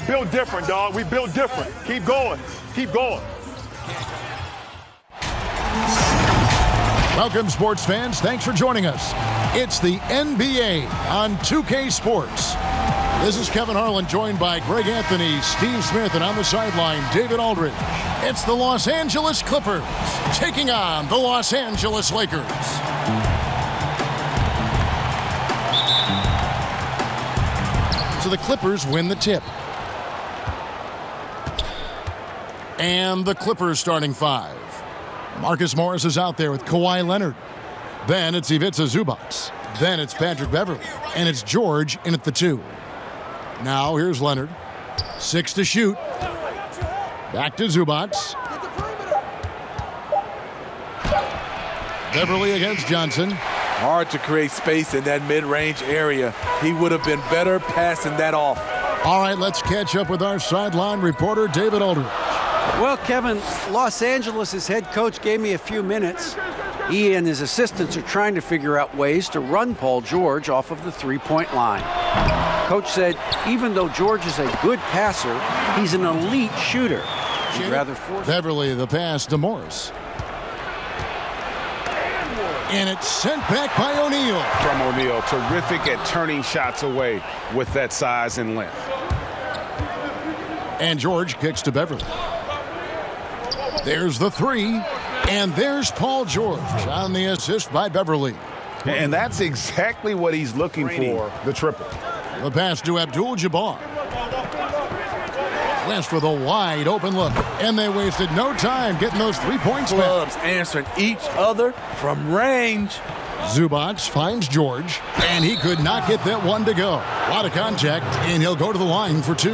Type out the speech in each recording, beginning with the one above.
built different, dog. We built different. Keep going. Keep going. Welcome, sports fans. Thanks for joining us. It's the NBA on 2K Sports. This is Kevin Harlan, joined by Greg Anthony, Steve Smith, and on the sideline, David Aldridge. It's the Los Angeles Clippers taking on the Los Angeles Lakers. So the Clippers win the tip. And the Clippers starting five. Marcus Morris is out there with Kawhi Leonard. Then it's Ivica Zubac. Then it's Patrick Beverley. And it's George in at the 2. Now here's Leonard. 6 to shoot. Back to Zubac. Beverley against Johnson. Hard to create space in that mid-range area. He would have been better passing that off. All right, let's catch up with our sideline reporter, David Aldridge. Well, Kevin, Los Angeles' head coach gave me a few minutes. He and his assistants are trying to figure out ways to run Paul George off of the three-point line. Coach said even though George is a good passer, he's an elite shooter. He'd rather force Beverley, the pass to Morris. And it's sent back by O'Neal. From O'Neal, terrific at turning shots away with that size and length. And George kicks to Beverley. There's the 3, and there's Paul George on the assist by Beverley. And that's exactly what he's looking for, the triple. The pass to Abdul-Jabbar. West with a wide open look, and they wasted no time getting those 3 points back. Clubs answering each other from range. Zubac finds George, and he could not get that one to go. A lot of contact, and he'll go to the line for 2.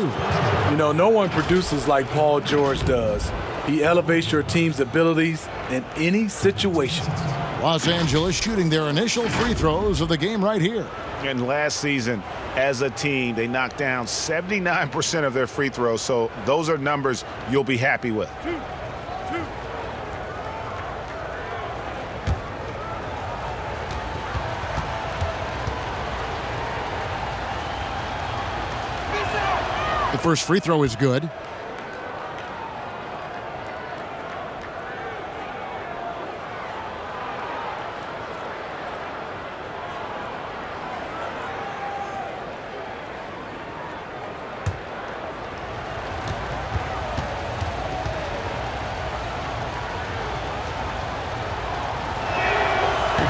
You know, no one produces like Paul George does. He elevates your team's abilities in any situation. Los Angeles shooting their initial free throws of the game right here. And last season, as a team, they knocked down 79% of their free throws, so those are numbers you'll be happy with. The first free throw is good.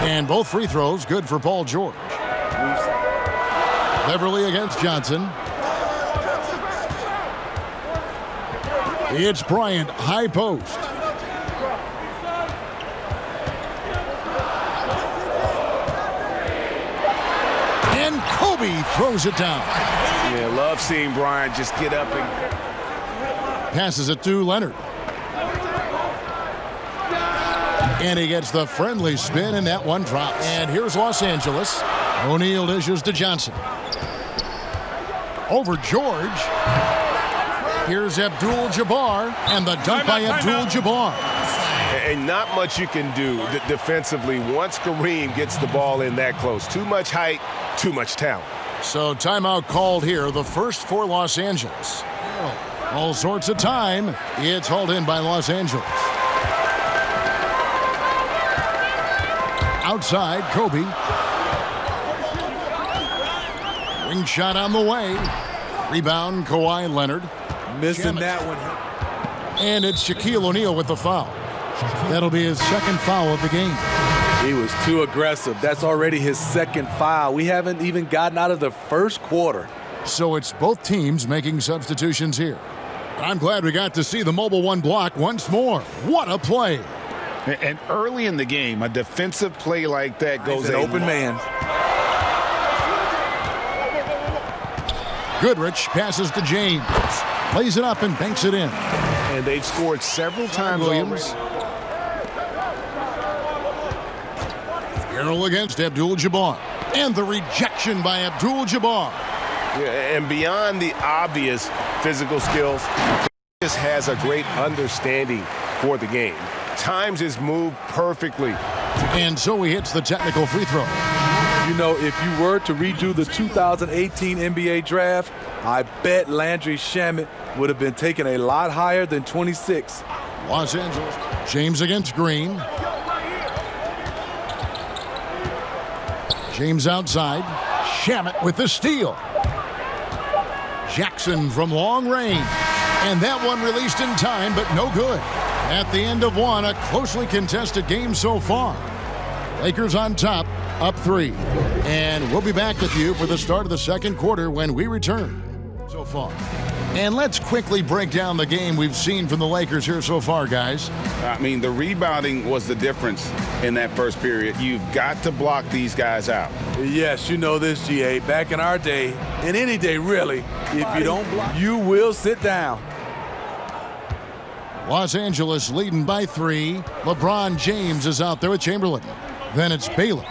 And both free throws good for Paul George. Beverley against Johnson. It's Bryant, high post. And Kobe throws it down. Yeah, love seeing Bryant just get up and Passes it to Leonard. And he gets the friendly spin, and that one drops. And here's Los Angeles. O'Neal dishes to Johnson. Over George. Here's Abdul-Jabbar, and the dunk by Abdul-Jabbar. And not much you can do defensively once Kareem gets the ball in that close. Too much height, too much talent. So timeout called here, the first for Los Angeles. All sorts of time. It's hauled in by Los Angeles. Outside, Kobe. Ring shot on the way. Rebound, Kawhi Leonard. Missing that one. And it's Shaquille O'Neal with the foul. That'll be his second foul of the game. He was too aggressive. That's already his second foul. We haven't even gotten out of the first quarter. So it's both teams making substitutions here. I'm glad we got to see the Mobile One block once more. What a play. And early in the game, a defensive play like that goes an open man. Goodrich passes to James. Plays it up and banks it in. And they've scored several times. Williams. Harrell against Abdul-Jabbar. And the rejection by Abdul-Jabbar. Yeah, and beyond the obvious physical skills, he just has a great understanding for the game. Times his move perfectly. And so he hits the technical free throw. You know, if you were to redo the 2018 NBA draft, I bet Landry Shamet would have been taken a lot higher than 26. Los Angeles. James against Green. James outside. Shamet with the steal. Jackson from long range. And that one released in time, but no good. At the end of one, a closely contested game so far. Lakers on top, up 3. And we'll be back with you for the start of the second quarter when we return. So far. And let's quickly break down the game we've seen from the Lakers here so far, guys. I mean, the rebounding was the difference in that first period. You've got to block these guys out. Yes, you know this, GA. Back in our day, and any day really, if you don't block, you will sit down. Los Angeles leading by 3. LeBron James is out there with Chamberlain. Then it's Baylor.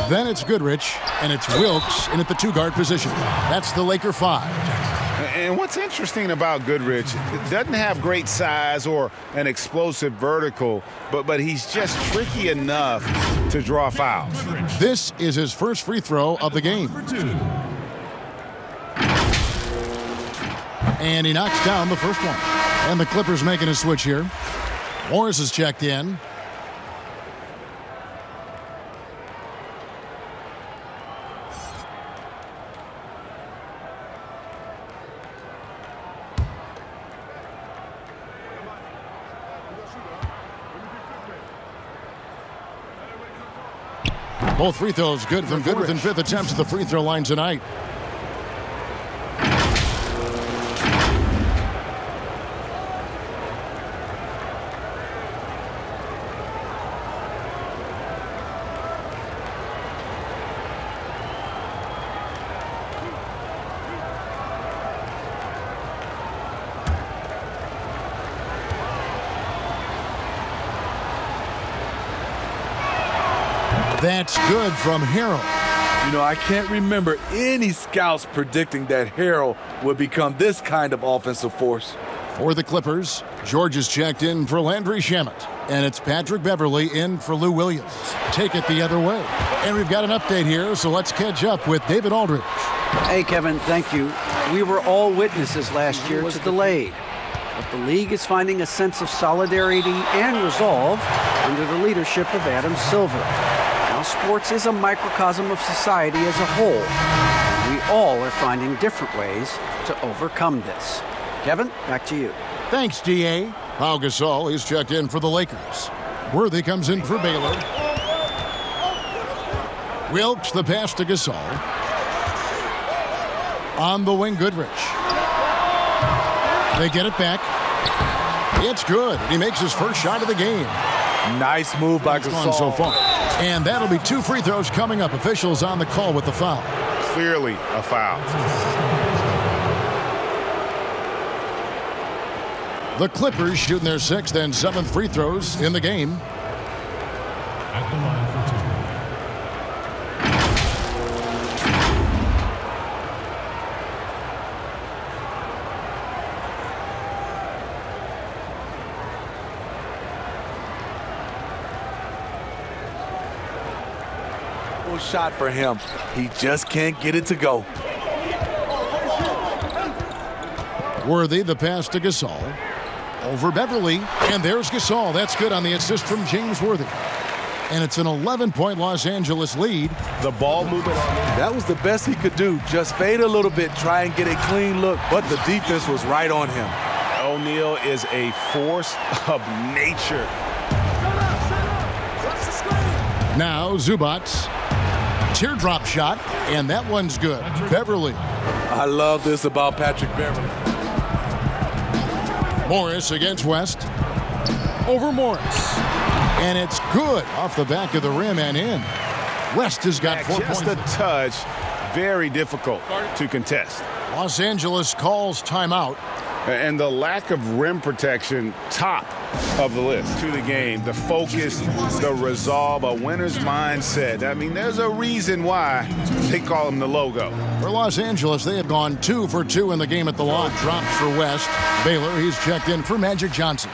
Then it's Goodrich. And it's Wilkes in at the 2-guard position. That's the Laker 5. And what's interesting about Goodrich, doesn't have great size or an explosive vertical, but he's just tricky enough to draw fouls. This is his first free throw of the game. And he knocks down the first one. And the Clippers making a switch here. Morris is checked in. Both free throws good from Goodrich and 5th attempts at the free throw line tonight. That's good from Harrell. You know, I can't remember any scouts predicting that Harrell would become this kind of offensive force. For the Clippers, George is checked in for Landry Shamet. And it's Patrick Beverley in for Lou Williams. Take it the other way. And we've got an update here, so let's catch up with David Aldridge. Hey, Kevin, thank you. We were all witnesses last year to delayed. But the league is finding a sense of solidarity and resolve under the leadership of Adam Silver. Sports is a microcosm of society as a whole. We all are finding different ways to overcome this. Kevin, back to you. Thanks, D.A. Pau Gasol is checked in for the Lakers. Worthy comes in for Baylor. Wilkes the pass to Gasol. On the wing, Goodrich. They get it back. It's good. He makes his first shot of the game. Nice move by Gasol so far. And that'll be 2 free throws coming up. Officials on the call with the foul. Clearly a foul. The Clippers shooting their 6th and 7th free throws in the game. At the line for 2. Shot for him. He just can't get it to go. Worthy the pass to Gasol. Over Beverley. And there's Gasol. That's good on the assist from James Worthy. And it's an 11-point Los Angeles lead. The ball movement on him. That was the best he could do. Just fade a little bit, try and get a clean look. But the defense was right on him. O'Neal is a force of nature. Now Zubats. Teardrop shot, and that one's good. Beverley. I love this about Patrick Beverley. Morris against West. Over Morris. And it's good off the back of the rim and in. West has got 4 points. Just a touch. Very difficult to contest. Los Angeles calls timeout. And the lack of rim protection, top of the list to the game. The focus, the resolve, a winner's mindset. I mean, there's a reason why they call him the logo. For Los Angeles, they have gone 2 for 2 in the game at the line. Drops for West. Baylor, he's checked in for Magic Johnson.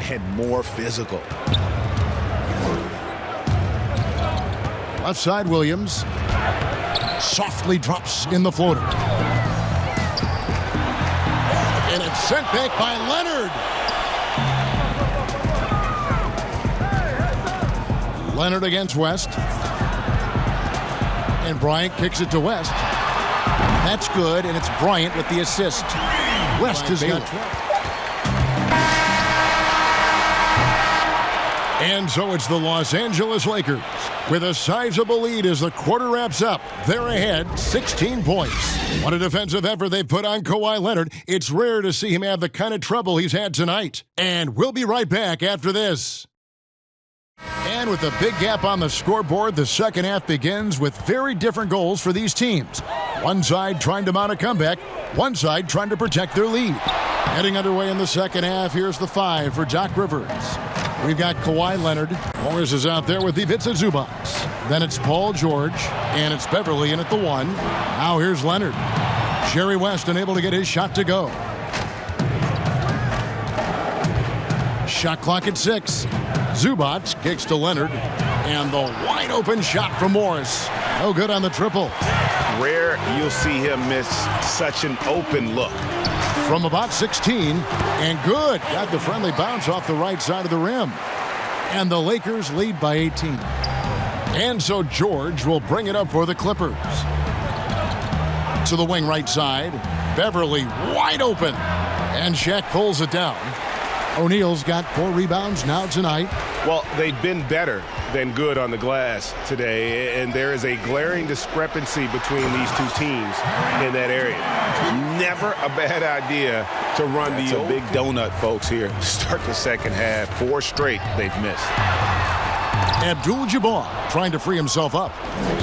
And more physical. Left side, Williams. Softly drops in the floater. And it's sent back by Leonard. Leonard against West. And Bryant kicks it to West. That's good, and it's Bryant with the assist. West has got 12. And so it's the Los Angeles Lakers with a sizable lead as the quarter wraps up. They're ahead 16 points. What a defensive effort they put on Kawhi Leonard. It's rare to see him have the kind of trouble he's had tonight. And we'll be right back after this. And with a big gap on the scoreboard, the second half begins with very different goals for these teams. One side trying to mount a comeback, one side trying to protect their lead. Heading underway in the second half, here's the 5 for Doc Rivers. We've got Kawhi Leonard. Morris is out there with Ivica Zubac. Then it's Paul George, and it's Beverly in at the 1. Now here's Leonard. Jerry West unable to get his shot to go. Shot clock at 6. Zubac kicks to Leonard, and the wide open shot from Morris. No good on the triple. Rare you'll see him miss such an open look. From about 16, and good. Got the friendly bounce off the right side of the rim. And the Lakers lead by 18. And so George will bring it up for the Clippers. To the wing right side. Beverly wide open. And Shaq pulls it down. O'Neal's got 4 rebounds now tonight. Well, they've been better than good on the glass today, and there is a glaring discrepancy between these two teams in that area. Never a bad idea to run the big donut, folks, here. Start the second half. 4 straight they've missed. Abdul-Jabbar trying to free himself up.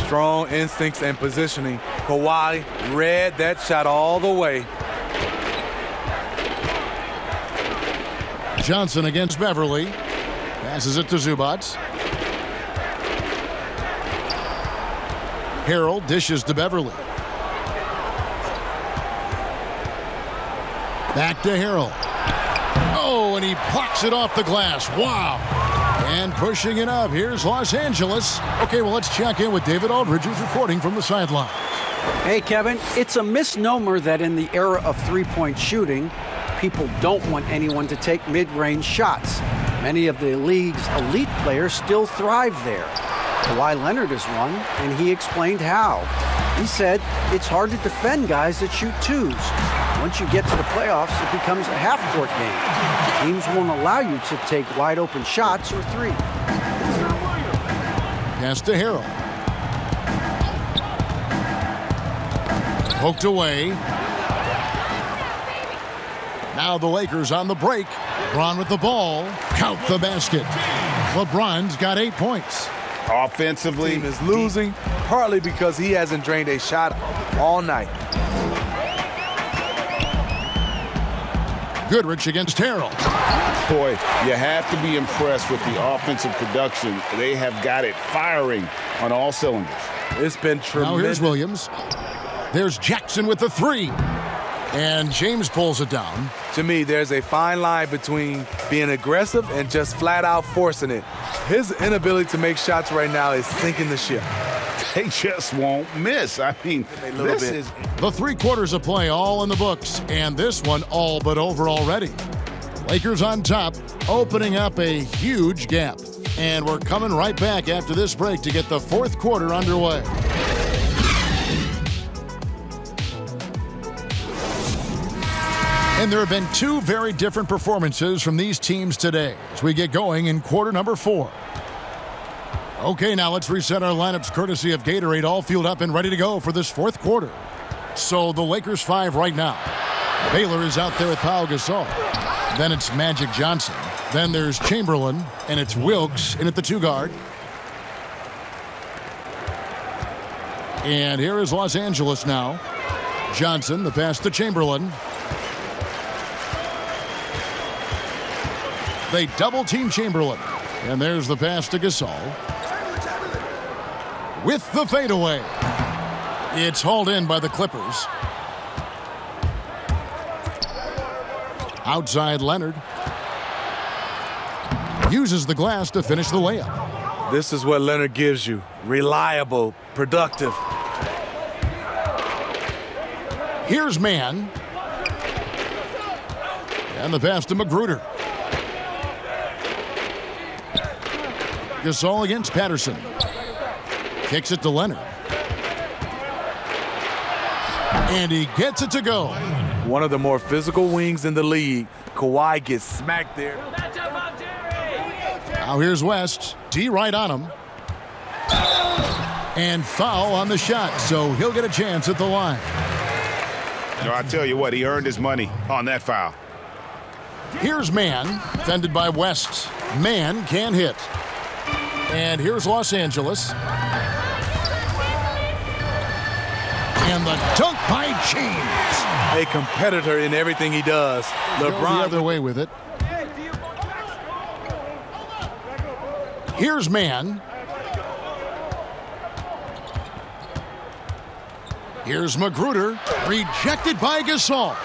Strong instincts and positioning. Kawhi read that shot all the way. Johnson against Beverly. Passes it to Zubac. Harrell dishes to Beverly. Back to Harrell. Oh, and he plucks it off the glass. Wow. And pushing it up. Here's Los Angeles. Okay, well, let's check in with David Aldridge, who's reporting from the sideline. Hey, Kevin, it's a misnomer that in the era of three-point shooting, people don't want anyone to take mid-range shots. Many of the league's elite players still thrive there. Kawhi Leonard is one, and he explained how. He said it's hard to defend guys that shoot twos. Once you get to the playoffs, it becomes a half-court game. Teams won't allow you to take wide-open shots or three. Pass to Harrell. Poked away. Now the Lakers on the break. LeBron with the ball. Count the basket. LeBron's got 8 points. Offensively, Team is losing partly because he hasn't drained a shot all night. Goodrich against Harrell. boy, you have to be impressed with the offensive production. They have got it firing on all cylinders. It's been tremendous. Now here's Williams. There's Jackson with the three. And James pulls it down. To me, there's a fine line between being aggressive and just flat out forcing it. His inability to make shots right now is sinking the ship. They just won't miss. I mean, this is... The 3 quarters of play all in the books, and this one all but over already. Lakers on top, opening up a huge gap. And we're coming right back after this break to get the 4th quarter underway. And there have been 2 very different performances from these teams today as we get going in quarter number 4. Okay, now let's reset our lineups courtesy of Gatorade, all fueled up and ready to go for this 4th quarter. So the Lakers 5 right now. Baylor is out there with Pau Gasol. Then it's Magic Johnson. Then there's Chamberlain, and it's Wilkes in at the 2 guard. And here is Los Angeles now. Johnson, the pass to Chamberlain. They double-team Chamberlain. And there's the pass to Gasol. With the fadeaway. It's hauled in by the Clippers. Outside Leonard. Uses the glass to finish the layup. This is what Leonard gives you. Reliable, productive. Here's Mann. And the pass to Magruder. Gasol against Patterson. Kicks it to Leonard. And he gets it to go. One of the more physical wings in the league. Kawhi gets smacked there. Now here's West. D right on him. And foul on the shot, so he'll get a chance at the line. You know, I tell you what, he earned his money on that foul. Here's Mann, defended by West. Mann can't hit. And here's Los Angeles. And the dunk by James. A competitor in everything he does. LeBron the other way with it. Here's Mann. Here's Magruder, rejected by Gasol.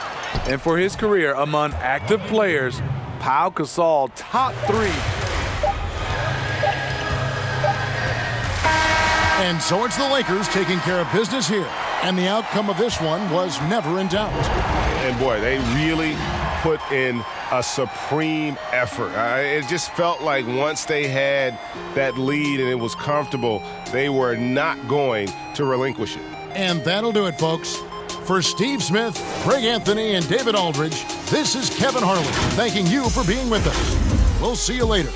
And for his career among active players, Pau Gasol, top 3. And so it's the Lakers taking care of business here. And the outcome of this one was never in doubt. And boy, they really put in a supreme effort. It just felt like once they had that lead and it was comfortable, they were not going to relinquish it. And that'll do it, folks. For Steve Smith, Craig Anthony, and David Aldridge, this is Kevin Harlan thanking you for being with us. We'll see you later.